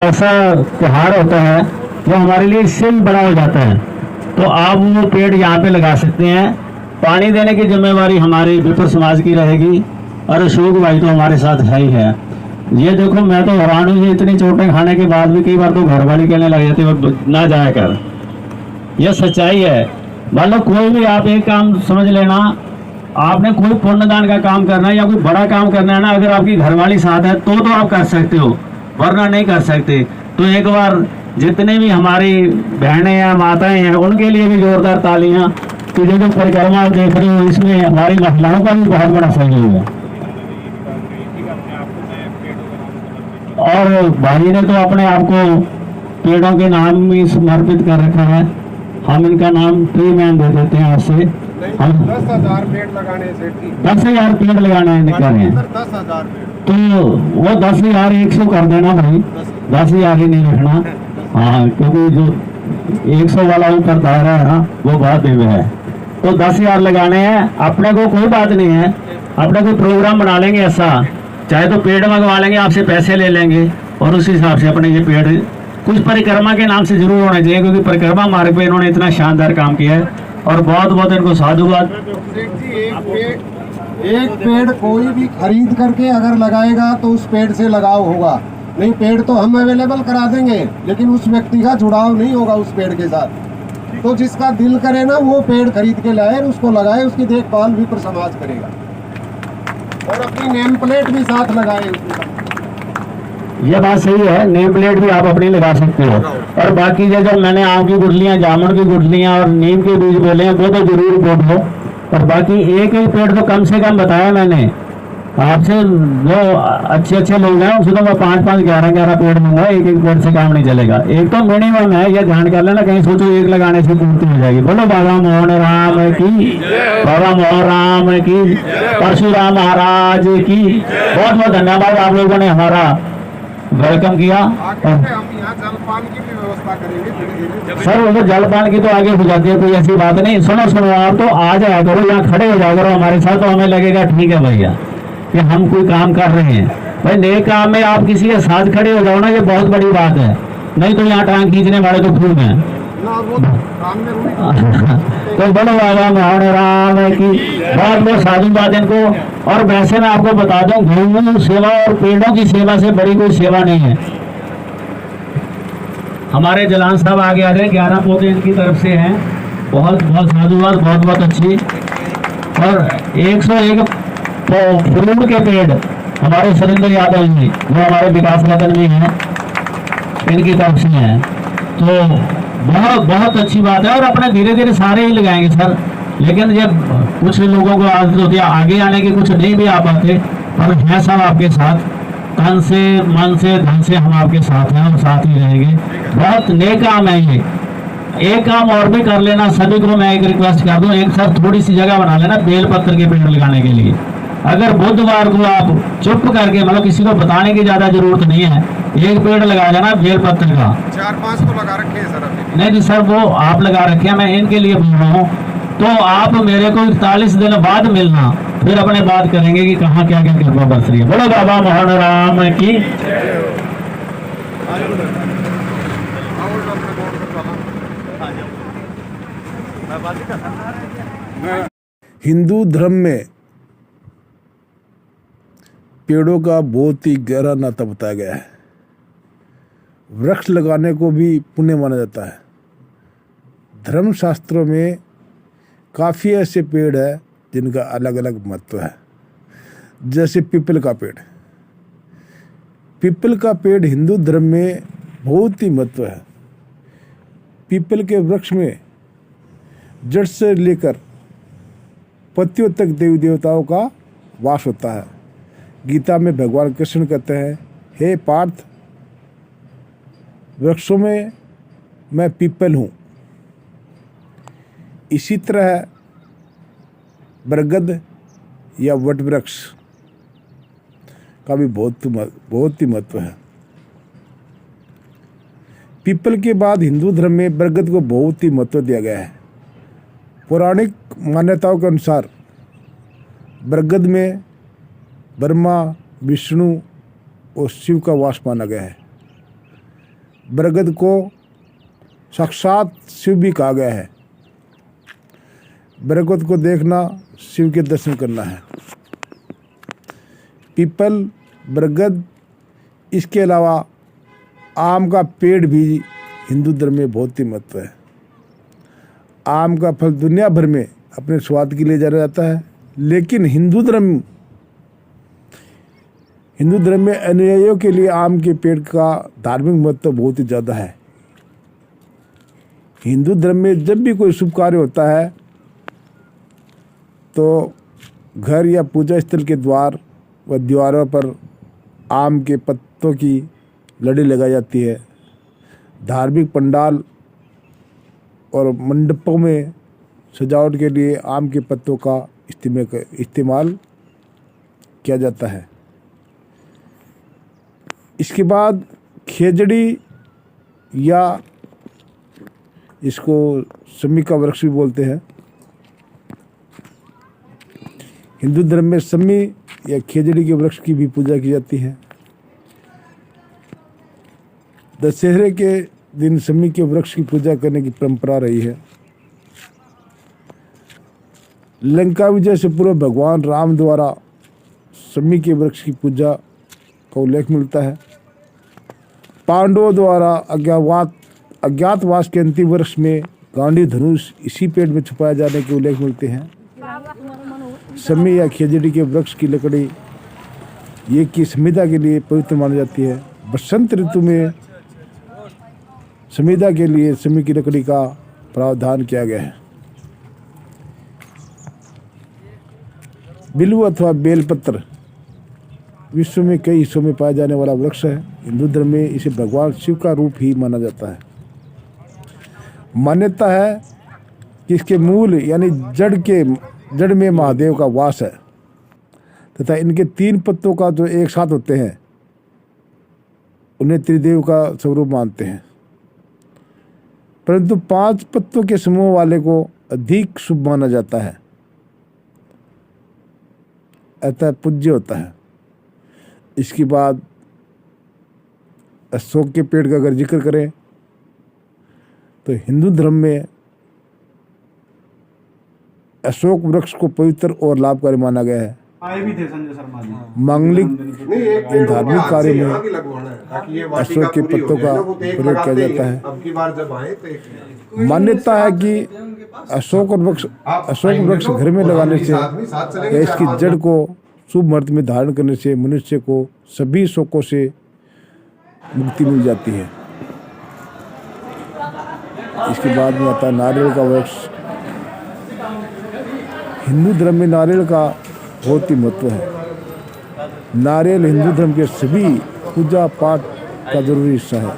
ऐसा त्योहार होता है जो हमारे लिए इससे भी बड़ा हो जाता है, तो आप वो पेड़ यहाँ पे लगा सकते हैं। पानी देने की जिम्मेवारी हमारी विप्र समाज की रहेगी और अशोक भाई तो हमारे साथ है ही है। ये देखो, मैं तो हैरान हूँ, इतनी चोटें खाने के बाद भी कई बार तो घर वाले कहने लग जाते हो ना जाया कर। यह सच्चाई है। मान लो कोई भी आप एक काम समझ लेना, आपने कोई पुण्यदान का काम करना है या कोई बड़ा काम करना है ना, अगर आपकी घरवाली साथ है तो आप कर सकते हो, वरना नहीं कर सकते। तो एक बार जितने भी हमारी बहनें हैं, माताएं हैं, उनके लिए भी जोरदार तालियां कि जो परिक्रमा आप देख रहे हो, इसमें हमारी महिलाओं का भी बहुत बड़ा सहयोग है। और भाई ने तो अपने आप को पेड़ों के नाम भी समर्पित कर रखा है। हम इनका नाम ट्री मैन दे देते हैं। आज से हम 10,000 पेड़ लगाने से 10,000 पेड़ लगाने निकल रहे हैं। 10,000 तो वो 10,000 100 कर देना भाई, 10,000 ही नहीं रखना। हाँ, क्योंकि जो 100 वाला ऊपर दायरा है ना, वो बहुत दिव्य है। तो 10,000 लगाने हैं। अपने को कोई बात नहीं है, अपने को प्रोग्राम बना लेंगे ऐसा, चाहे तो पेड़ मंगवा लेंगे, आपसे पैसे ले लेंगे और उस हिसाब से अपने ये पेड़ कुछ परिक्रमा के नाम से जरूर होना चाहिए, क्योंकि परिक्रमा मार्ग पे इन्होंने इतना शानदार काम किया है और बहुत बहुत इनको साधुवाद। एक पेड़ कोई भी खरीद करके अगर लगाएगा तो उस पेड़ से लगाव होगा, नहीं पेड़ तो हम अवेलेबल करा देंगे लेकिन उस व्यक्ति का जुड़ाव नहीं होगा उस पेड़ के साथ। तो जिसका दिल करे ना वो पेड़ खरीद के लाए, उसको लगाए, उसकी देखभाल विप्र समाज करेगा और अपनी नेम प्लेट भी साथ लगाए उसमें। ये बात सही है, नेम प्लेट भी आप अपनी लगा सकते हो। और बाकी जो मैंने आम की गुठलियां, जामुन की गुठलियां और नीम के बीज बोले हैं, वो तो जरूर बोलो। और बाकी एक पेड़ तो कम से कम बताया मैंने आपसे, जो अच्छे लोग हैं उसको तो मैं 5-5, 11-11 पेड़ दूंगा। एक पेड़ से काम नहीं चलेगा, एक तो मिनिमम है। यह ध्यान कर लेना, कहीं सोचो एक लगाने से पूर्ति हो जाएगी। बोलो बाबा मोहन राम की, बाबा मोहन राम की, परशुराम महाराज की। बहुत बहुत धन्यवाद, आप लोगों ने हमारा वेलकम किया। हम यहाँ जलपान की भी व्यवस्था करेंगे धीरे-धीरे। सर वो तो जलपान की तो आगे हो जाती है, कोई ऐसी बात नहीं। सुनो आप तो आ जाया करो, यहाँ खड़े हो जाया करो हमारे साथ, तो हमें लगेगा ठीक है भैया कि हम कोई काम कर रहे हैं। भाई नए काम में आप किसी के साथ खड़े हो जाओ ना, ये बहुत बड़ी बात है। नहीं तो यहाँ टांग खींचने वाले तो खूब हैं। तो बोलो बाबा मोहन राम की, बहुत बहुत साधुवाद इनको। और वैसे मैं आपको बता दूं, गौ सेवा और पेड़ों की सेवा से बड़ी कोई सेवा नहीं है। हमारे जलान साहब आगे आ रहे हैं, 11 पौधे इनकी तरफ से हैं। बहुत बहुत साधुवाद, बहुत बहुत अच्छी। और 101 फूल के पेड़ हमारे सुरेंद्र यादव जी, जो हमारे विकास सदन में हैं, इनकी तरफ से हैं। तो बहुत बहुत अच्छी बात है। और अपने धीरे धीरे सारे ही लगाएंगे सर, लेकिन जब कुछ लोगों को आदत होती है आगे आने की, कुछ नहीं भी आ पाते, पर है सब आपके साथ, तन से, मन से, धन से हम आपके साथ हैं और साथ ही रहेंगे। बहुत नेक काम है ये। एक काम और भी कर लेना, सभी को मैं एक रिक्वेस्ट कर दूं, एक सर थोड़ी सी जगह बना लेना बेलपत्र के पेड़ लगाने के लिए। अगर बुधवार को आप चुप करके, मतलब किसी को बताने की ज्यादा जरूरत नहीं है, एक पेड़ लगा देना बेलपत्र का। 4-5 तो लगा रखे हैं सर अभी। नहीं सर, वो आप लगा रखे हैं, मैं इनके लिए बोल रहा हूँ। तो आप मेरे को 41 दिन बाद मिलना, फिर अपने बात करेंगे कि कहाँ क्या क्या कृपा बरस रही है। बोलो बाबा मोहन राम की। हिंदू धर्म में पेड़ों का बहुत ही गहरा नाता बताया गया है। वृक्ष लगाने को भी पुण्य माना जाता है। धर्म शास्त्रों में काफ़ी ऐसे पेड़ है जिनका अलग अलग महत्व है। जैसे पीपल का पेड़। पीपल का पेड़ हिंदू धर्म में बहुत ही महत्व है। पीपल के वृक्ष में जड़ से लेकर पत्तियों तक देवी देवताओं का वास होता है। गीता में भगवान कृष्ण कहते हैं, हे पार्थ, वृक्षों में मैं पीपल हूँ। इसी तरह बरगद या वट वृक्ष का भी बहुत ही महत्व है। पीपल के बाद हिंदू धर्म में बरगद को बहुत ही महत्व दिया गया है। पौराणिक मान्यताओं के अनुसार बरगद में ब्रह्मा, विष्णु और शिव का वास माना गया है। बरगद को साक्षात शिव भी कहा गया है। बरगद को देखना शिव के दर्शन करना है। पीपल, बरगद, इसके अलावा आम का पेड़ भी हिंदू धर्म में बहुत ही महत्व है। आम का फल दुनिया भर में अपने स्वाद के लिए जाना जाता है, लेकिन हिंदू धर्म में अनुयायियों के लिए आम के पेड़ का धार्मिक महत्व बहुत ही ज़्यादा है। हिंदू धर्म में जब भी कोई शुभ कार्य होता है तो घर या पूजा स्थल के द्वार व दीवारों पर आम के पत्तों की लड़ी लगाई जाती है। धार्मिक पंडाल और मंडपों में सजावट के लिए आम के पत्तों का इस्तेमाल किया जाता है। इसके बाद खेजड़ी या इसको सम्मी का वृक्ष भी बोलते हैं। हिंदू धर्म में सम्मी या खेजड़ी के वृक्ष की भी पूजा की जाती है। दशहरे के दिन सम्मी के वृक्ष की पूजा करने की परंपरा रही है। लंका विजय से पूर्व भगवान राम द्वारा सम्मी के वृक्ष की पूजा का उल्लेख मिलता है। पांडवों द्वारा अज्ञातवास के अंतिम वर्ष में गांधी धनुष इसी पेड़ में छुपाए जाने के उल्लेख मिलते हैं। सम्मी या खेजड़ी के वृक्ष की लकड़ी ये की संविदा के लिए पवित्र मानी जाती है। बसंत ऋतु में संविदा के लिए सम्मी की लकड़ी का प्रावधान किया गया है। बिल्व अथवा बेलपत्र विश्व में कई हिस्सों में पाया जाने वाला वृक्ष है। हिंदू धर्म में इसे भगवान शिव का रूप ही माना जाता है। मान्यता है कि इसके मूल यानी जड़ में महादेव का वास है तथा इनके 3 पत्तों का जो एक साथ होते हैं उन्हें त्रिदेव का स्वरूप मानते हैं, परंतु 5 पत्तों के समूह वाले को अधिक शुभ माना जाता है, अतः पूज्य होता है। इसके बाद अशोक के पेड़ का अगर जिक्र करें तो हिंदू धर्म में अशोक वृक्ष को पवित्र और लाभकारी माना गया है। आए भी थे संजय शर्मा जी। मांगलिक धार्मिक कार्य में अशोक के पत्तों का प्रयोग किया जाता है। मान्यता है कि अशोक वृक्ष घर में लगाने से या इसकी जड़ को शुभ मुहूर्त में धारण करने से मनुष्य को सभी शोकों से मुक्ति मिल जाती है। इसके बाद में आता है नारियल का वृक्ष। हिंदू धर्म में नारियल का बहुत ही महत्व है। नारियल हिंदू धर्म के सभी पूजा पाठ का जरूरी हिस्सा है।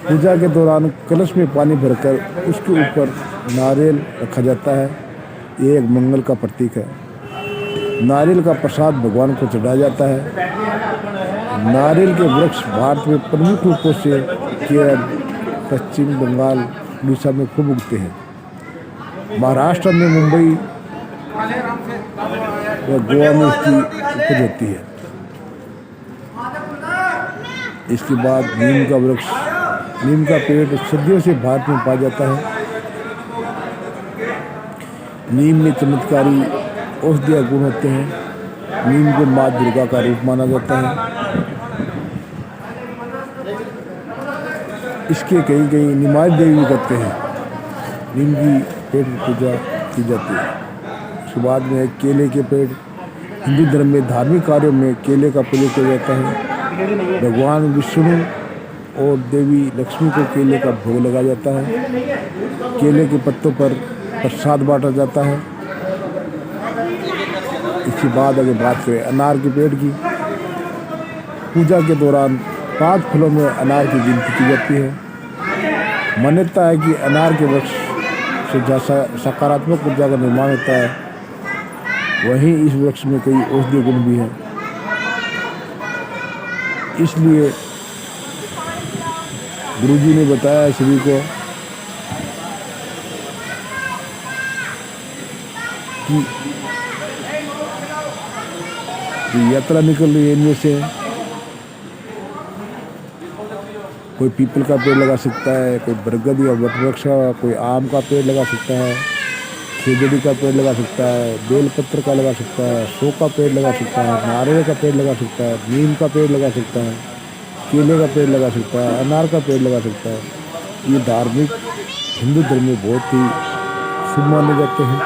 पूजा के दौरान कलश में पानी भरकर उसके ऊपर नारियल रखा जाता है। ये एक मंगल का प्रतीक है। नारियल का प्रसाद भगवान को चढ़ाया जाता है। नारियल के वृक्ष भारत में प्रमुख रूपों से केरल, पश्चिम बंगाल, उड़ीसा में खूब उगते हैं। महाराष्ट्र में मुंबई व गोवा में इसकी उपज होती है। इसके बाद नीम का वृक्ष, नीम का पेड़ सदियों से भारत में पाया जाता है। नीम में चमत्कारी औषधीय गुण होते हैं। नीम को माँ दुर्गा का रूप माना जाता है। इसके कहीं कहीं निमाय देवी भी करते हैं। नीम की पेड़ की पूजा की जाती है। उसके बाद में केले के पेड़। हिंदू धर्म में धार्मिक कार्यों में केले का प्रयोग किया जाता है। भगवान विष्णु और देवी लक्ष्मी को केले का भोग लगाया जाता है। केले के पत्तों पर प्रसाद बांटा जाता है। इसके बाद अगर बात करें अनार के पेड़ की, पूजा के दौरान 5 फलों में अनार की गिनती की जाती है। मान्यता है कि अनार के वृक्ष से सकारात्मक ऊर्जा का निर्माण होता है। वहीं इस वृक्ष में कई औषधीय गुण भी हैं। इसलिए गुरुजी ने बताया सभी को कि यात्रा निकल रही है इनमें से कोई पीपल का पेड़ लगा सकता है, कोई बरगद या वटवृक्ष का, कोई आम का पेड़ लगा सकता है, खेजड़ी का पेड़ लगा सकता है, बेलपत्र का लगा सकता है, शो का पेड़ लगा सकता है, नारियल का पेड़ लगा सकता है, नीम का पेड़ लगा सकता है, केले का पेड़ लगा सकता है, अनार का पेड़ लगा सकता है। ये धार्मिक हिंदू धर्म में बहुत ही शुभ माने जाते हैं।